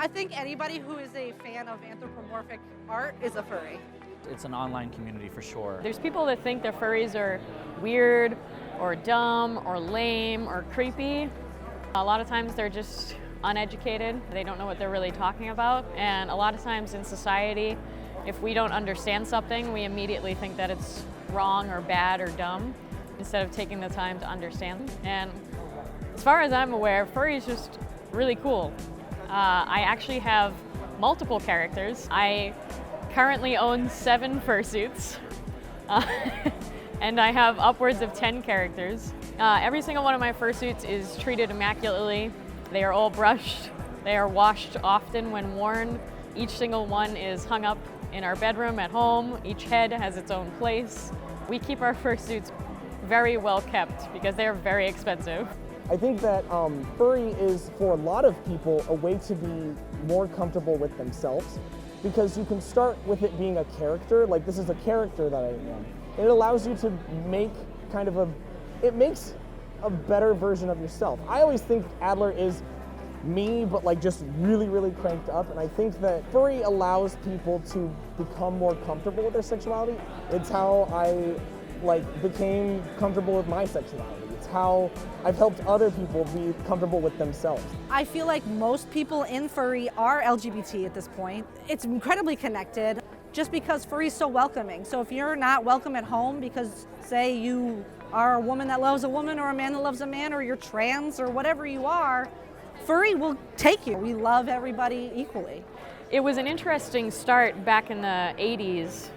I think anybody who is a fan of anthropomorphic art is a furry. It's an online community for sure. There's people that think their furries are weird or dumb or lame or creepy. A lot of times they're just uneducated. They don't know what they're really talking about. And a lot of times in society, if we don't understand something, we immediately think that it's wrong or bad or dumb instead of taking the time to understand. And as far as I'm aware, furry is just really cool. I actually have multiple characters. I currently own 7 fursuits, and I have upwards of 10 characters. Every single one of my fursuits is treated immaculately. They are all brushed. They are washed often when worn. Each single one is hung up in our bedroom at home. Each head has its own place. We keep our fursuits very well kept because they are very expensive. I think that furry is, for a lot of people, a way to be more comfortable with themselves, because you can start with it being a character, like this is a character that I am. And it allows you to make it makes a better version of yourself. I always think Adler is me, but like just really, really cranked up, and I think that furry allows people to become more comfortable with their sexuality. It's how I became comfortable with my sexuality. It's how I've helped other people be comfortable with themselves. I feel like most people in furry are LGBT at this point. It's incredibly connected just because furry is so welcoming. So if you're not welcome at home because, say, you are a woman that loves a woman or a man that loves a man, or you're trans or whatever you are, furry will take you. We love everybody equally. It was an interesting start back in the 80s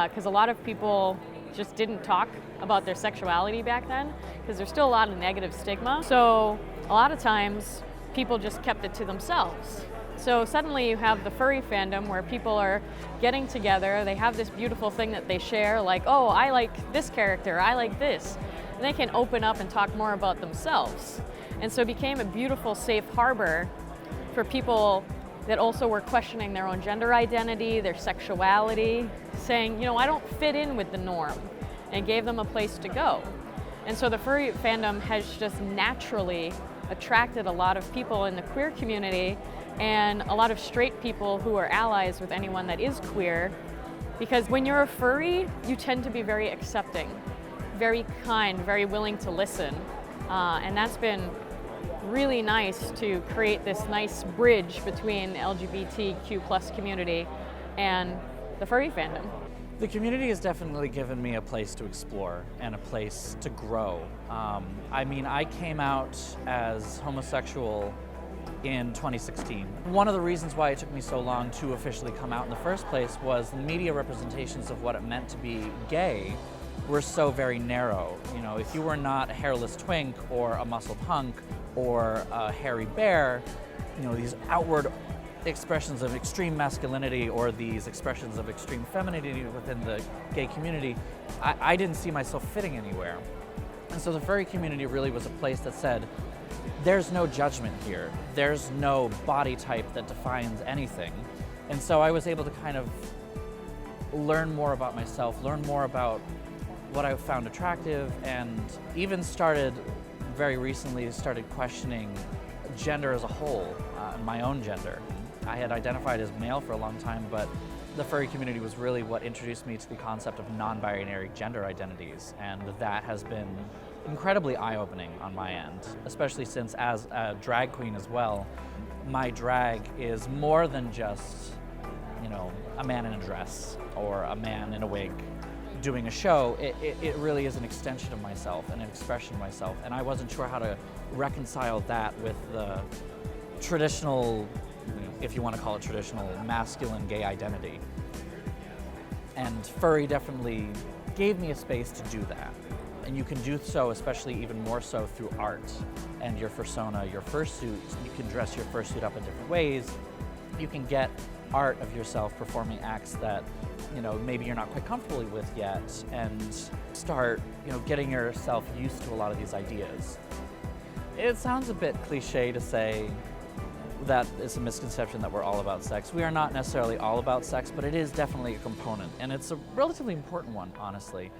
because a lot of people just didn't talk about their sexuality back then because there's still a lot of negative stigma. So a lot of times people just kept it to themselves. So suddenly you have the furry fandom where people are getting together, they have this beautiful thing that they share, like, oh, I like this character, I like this. And they can open up and talk more about themselves. And so it became a beautiful safe harbor for people that also were questioning their own gender identity, their sexuality, saying, you know, I don't fit in with the norm, and gave them a place to go. And so the furry fandom has just naturally attracted a lot of people in the queer community and a lot of straight people who are allies with anyone that is queer, because when you're a furry, you tend to be very accepting, very kind, very willing to listen, and that's been really nice to create this nice bridge between the LGBTQ plus community and the furry fandom. The community has definitely given me a place to explore and a place to grow. I mean, I came out as homosexual in 2016. One of the reasons why it took me so long to officially come out in the first place was the media representations of what it meant to be gay were so very narrow. You know, if you were not a hairless twink or a muscled hunk or a hairy bear, you know, these outward expressions of extreme masculinity or these expressions of extreme femininity within the gay community, I didn't see myself fitting anywhere. And so the furry community really was a place that said, there's no judgment here. There's no body type that defines anything. And so I was able to kind of learn more about myself, learn more about what I found attractive, and even very recently started questioning gender as a whole, my own gender. I had identified as male for a long time, but the furry community was really what introduced me to the concept of non-binary gender identities, and that has been incredibly eye-opening on my end, especially since as a drag queen as well, my drag is more than just, you know, a man in a dress or a man in a wig doing a show. It really is an extension of myself and an expression of myself, and I wasn't sure how to reconcile that with the traditional, if you want to call it traditional, masculine gay identity. And furry definitely gave me a space to do that. And you can do so, especially even more so, through art and your persona, your fursuit. You can dress your fursuit up in different ways. You can get art of yourself performing acts that, you know, maybe you're not quite comfortable with yet, and start, you know, getting yourself used to a lot of these ideas. It sounds a bit cliche to say that it's a misconception that we're all about sex. We are not necessarily all about sex, but it is definitely a component, and it's a relatively important one, honestly.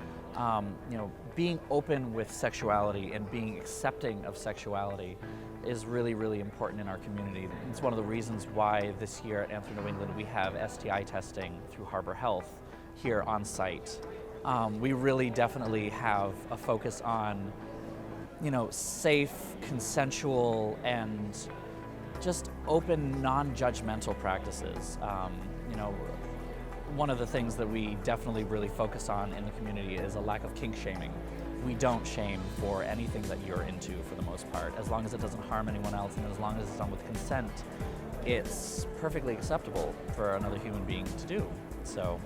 You know, being open with sexuality and being accepting of sexuality is really, really important in our community. It's one of the reasons why this year at Anthem New England we have STI testing through Harbor Health here on site. We really definitely have a focus on, safe, consensual, and just open, non-judgmental practices. One of the things that we definitely really focus on in the community is a lack of kink shaming. We don't shame for anything that you're into for the most part. As long as it doesn't harm anyone else and as long as it's done with consent, it's perfectly acceptable for another human being to do. So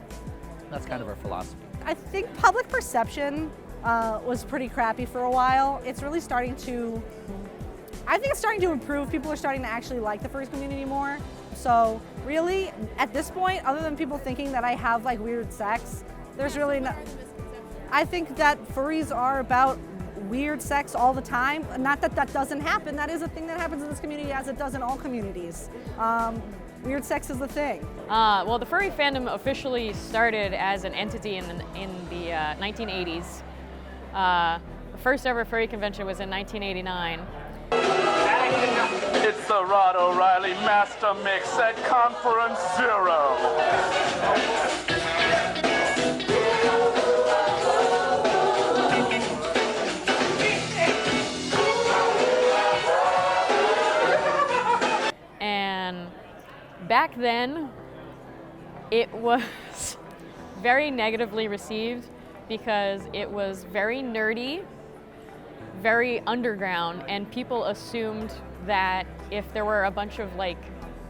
that's kind of our philosophy. I think public perception was pretty crappy for a while. It's really starting to, I think it's starting to improve. People are starting to actually like the furries community more. So really, at this point, other than people thinking that I have like weird sex, there's really not. I think that furries are about weird sex all the time. Not that that doesn't happen. That is a thing that happens in this community as it does in all communities. Weird sex is the thing. Well, the furry fandom officially started as an entity in the 1980s. The first ever furry convention was in 1989. It's the Rod O'Reilly Master Mix at Conference Zero. And back then, it was very negatively received because it was very nerdy, very underground, and people assumed that if there were a bunch of like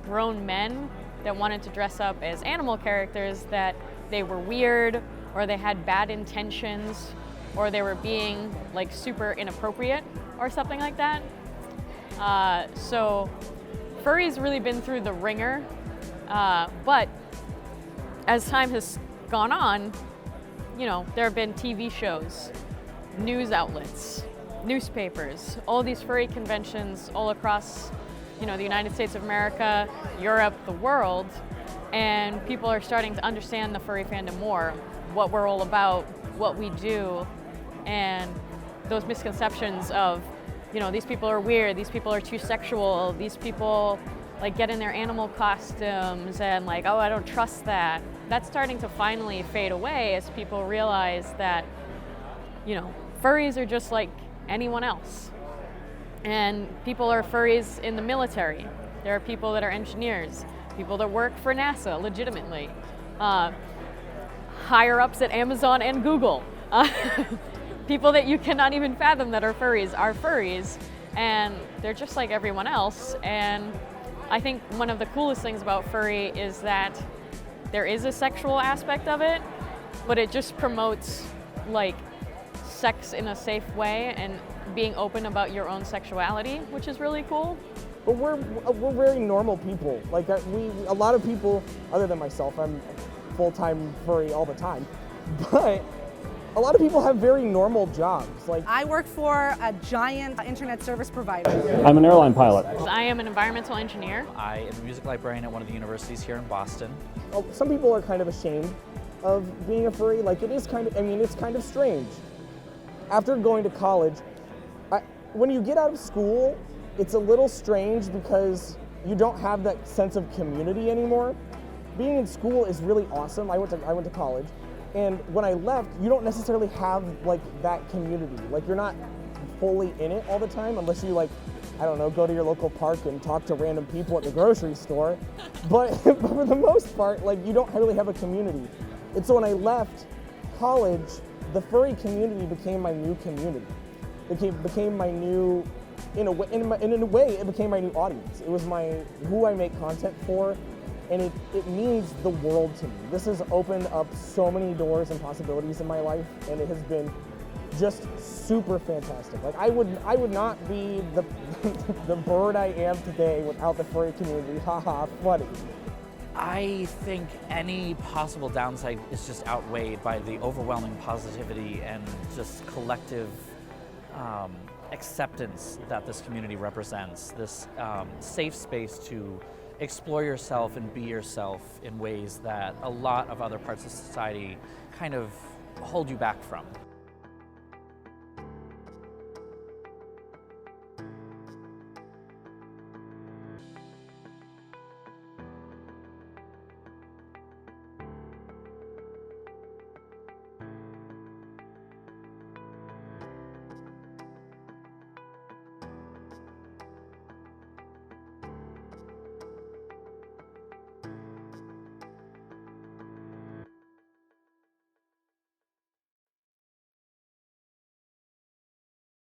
grown men that wanted to dress up as animal characters, that they were weird or they had bad intentions or they were being like super inappropriate or something like that. So furry's really been through the ringer, but as time has gone on, there have been TV shows, news outlets, newspapers, all these furry conventions all across, the United States of America, Europe, the world, and people are starting to understand the furry fandom more, what we're all about, what we do, and those misconceptions of, these people are weird, these people are too sexual, these people like get in their animal costumes and like, oh, I don't trust that. That's starting to finally fade away as people realize that, furries are just like anyone else. And people are furries in the military. There are people that are engineers, people that work for NASA legitimately, higher ups at Amazon and Google. People that you cannot even fathom that are furries, and they're just like everyone else. And I think one of the coolest things about furry is that there is a sexual aspect of it, but it just promotes like sex in a safe way and being open about your own sexuality, which is really cool. But we're very normal people. Like a lot of people, other than myself, I'm full-time furry all the time, but a lot of people have very normal jobs. Like I work for a giant internet service provider. I'm an airline pilot. I am an environmental engineer. I am a music librarian at one of the universities here in Boston. some people are kind of ashamed of being a furry. Like it's kind of strange. After going to college, when you get out of school, it's a little strange because you don't have that sense of community anymore. Being in school is really awesome. I went to college, and when I left, you don't necessarily have like that community. Like you're not fully in it all the time unless you go to your local park and talk to random people at the grocery store. But for the most part, like you don't really have a community. And so when I left college, the furry community became my new community. It became my new, in a way, it became my new audience. It was who I make content for, and it means the world to me. This has opened up so many doors and possibilities in my life, and it has been just super fantastic. Like I would not be the bird I am today without the furry community. Haha, funny. I think any possible downside is just outweighed by the overwhelming positivity and just collective acceptance that this community represents, this safe space to explore yourself and be yourself in ways that a lot of other parts of society kind of hold you back from.